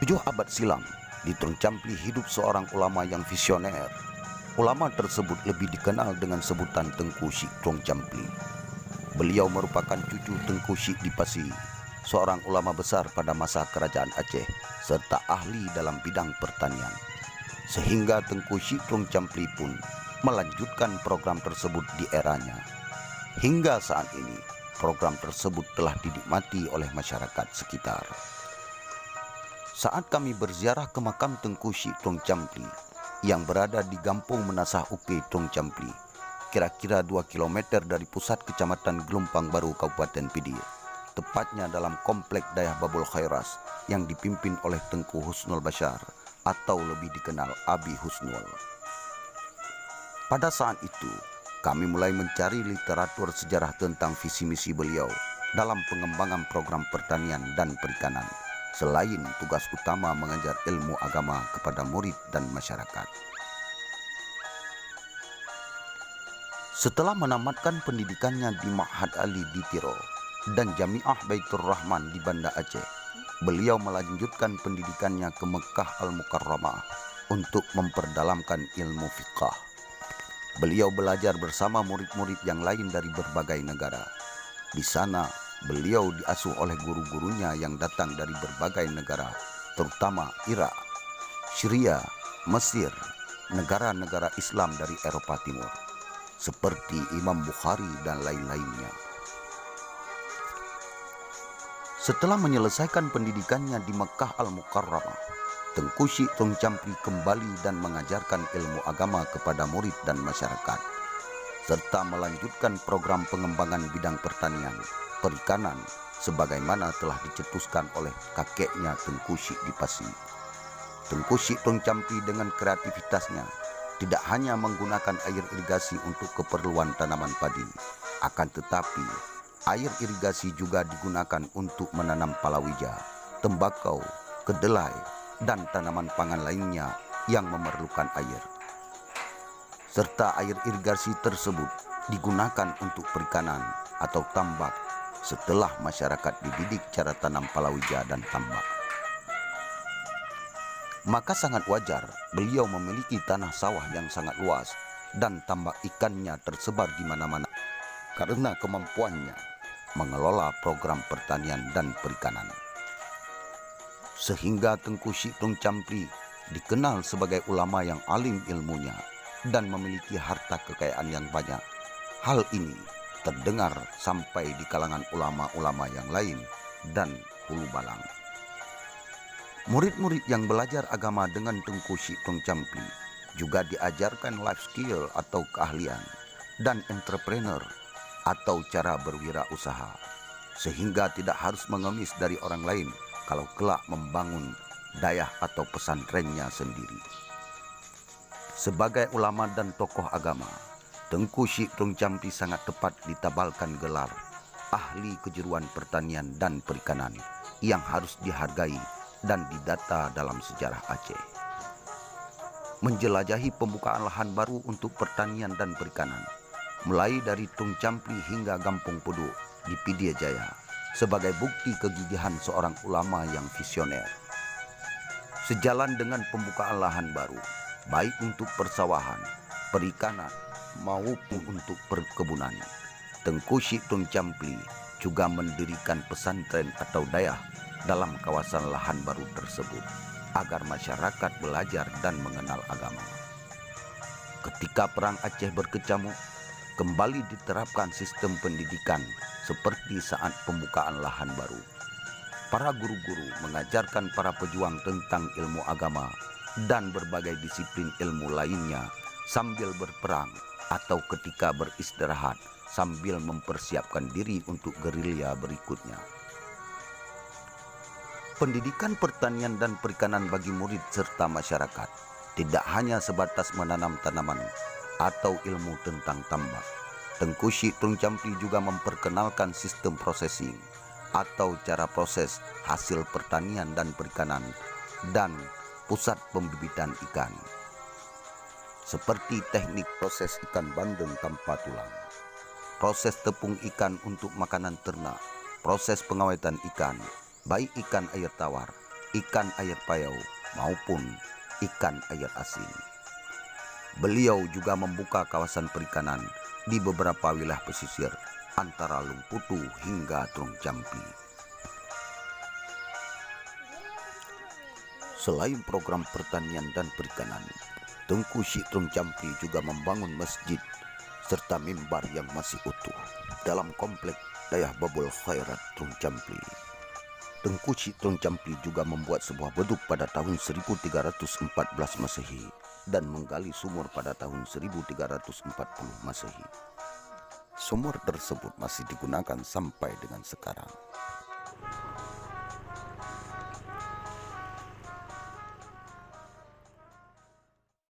7 abad silam, di Trong Campli hidup seorang ulama yang visioner. Ulama tersebut lebih dikenal dengan sebutan Tengku Syek Trong Campli. Beliau merupakan cucu Tengku Syek Dipasi, seorang ulama besar pada masa kerajaan Aceh, serta ahli dalam bidang pertanian. Sehingga Tengku Syek Trong Campli pun melanjutkan program tersebut di eranya. Hingga saat ini, program tersebut telah dinikmati oleh masyarakat sekitar. Saat kami berziarah ke makam Tengku Syek Trong Campli yang berada di Gampung Menasah Uke Trong Campli, kira-kira 2 km dari pusat kecamatan Gelompang Baru Kabupaten Pidir, tepatnya dalam komplek Dayah Babul Khairas yang dipimpin oleh Tengku Husnul Bashar atau lebih dikenal Abi Husnul. Pada saat itu, kami mulai mencari literatur sejarah tentang visi misi beliau dalam pengembangan program pertanian dan perikanan, selain tugas utama mengajar ilmu agama kepada murid dan masyarakat. Setelah menamatkan pendidikannya di Ma'had Ali di Tiro dan Jamiah Baitur Rahman di Banda Aceh, beliau melanjutkan pendidikannya ke Mekah Al-Mukarramah untuk memperdalamkan ilmu fiqah. Beliau belajar bersama murid-murid yang lain dari berbagai negara. Di sana, beliau diasuh oleh guru-gurunya yang datang dari berbagai negara, terutama Irak, Syria, Mesir, negara-negara Islam dari Eropa Timur, seperti Imam Bukhari dan lain-lainnya. Setelah menyelesaikan pendidikannya di Mekah Al-Mukarramah, Tengku Syek Trong Campli kembali dan mengajarkan ilmu agama kepada murid dan masyarakat, serta melanjutkan program pengembangan bidang pertanian, perikanan, sebagaimana telah dicetuskan oleh kakeknya Tengku Syek Dipasi. Tengku Syek Trong Campli dengan kreativitasnya tidak hanya menggunakan air irigasi untuk keperluan tanaman padi, akan tetapi air irigasi juga digunakan untuk menanam palawija, tembakau, kedelai, dan tanaman pangan lainnya yang memerlukan air. Serta air irigasi tersebut digunakan untuk perikanan atau tambak setelah masyarakat dididik cara tanam palawija dan tambak. Maka sangat wajar beliau memiliki tanah sawah yang sangat luas dan tambak ikannya tersebar di mana-mana karena kemampuannya mengelola program pertanian dan perikanan. Sehingga Tengku Syek Trong Campli dikenal sebagai ulama yang alim ilmunya dan memiliki harta kekayaan yang banyak. Hal ini terdengar sampai di kalangan ulama-ulama yang lain dan hulu balang. Murid-murid yang belajar agama dengan Tengku Syek Trong Campli juga diajarkan life skill atau keahlian dan entrepreneur atau cara berwirausaha, sehingga tidak harus mengemis dari orang lain kalau kelak membangun dayah atau pesantrennya sendiri. Sebagai ulama dan tokoh agama, Tengku Syek Trong Campli sangat tepat ditabalkan gelar ahli kejuruan pertanian dan perikanan yang harus dihargai dan didata dalam sejarah Aceh. Menjelajahi pembukaan lahan baru untuk pertanian dan perikanan, mulai dari Trong Campli hingga Gampung Puduk di Pidia Jaya, sebagai bukti kegigihan seorang ulama yang visioner. Sejalan dengan pembukaan lahan baru, baik untuk persawahan, perikanan, maupun untuk perkebunan, Tengku Syek Trong Campli juga mendirikan pesantren atau dayah dalam kawasan lahan baru tersebut, agar masyarakat belajar dan mengenal agama. Ketika Perang Aceh berkecamuk, kembali diterapkan sistem pendidikan seperti saat pembukaan lahan baru. Para guru-guru mengajarkan para pejuang tentang ilmu agama dan berbagai disiplin ilmu lainnya sambil berperang atau ketika beristirahat sambil mempersiapkan diri untuk gerilya berikutnya. Pendidikan pertanian dan perikanan bagi murid serta masyarakat tidak hanya sebatas menanam tanaman atau ilmu tentang tambak. Tengku Syek Trong Campli juga memperkenalkan sistem processing atau cara proses hasil pertanian dan perikanan dan pusat pembibitan ikan, seperti teknik proses ikan bandeng tanpa tulang, proses tepung ikan untuk makanan ternak, proses pengawetan ikan, baik ikan air tawar ikan air payau maupun ikan air asin. Beliau juga membuka kawasan perikanan di beberapa wilayah pesisir antara Lungputu hingga Trung Jampi. Selain program pertanian dan perikanan, Tengku Syek Trung Jampi juga membangun masjid serta mimbar yang masih utuh dalam komplek Dayah Babul Khairat Trung Jampi. Tengku Syek Trung Jampi juga membuat sebuah beduk pada tahun 1314 Masehi dan menggali sumur pada tahun 1340 Masehi. Sumur tersebut masih digunakan sampai dengan sekarang.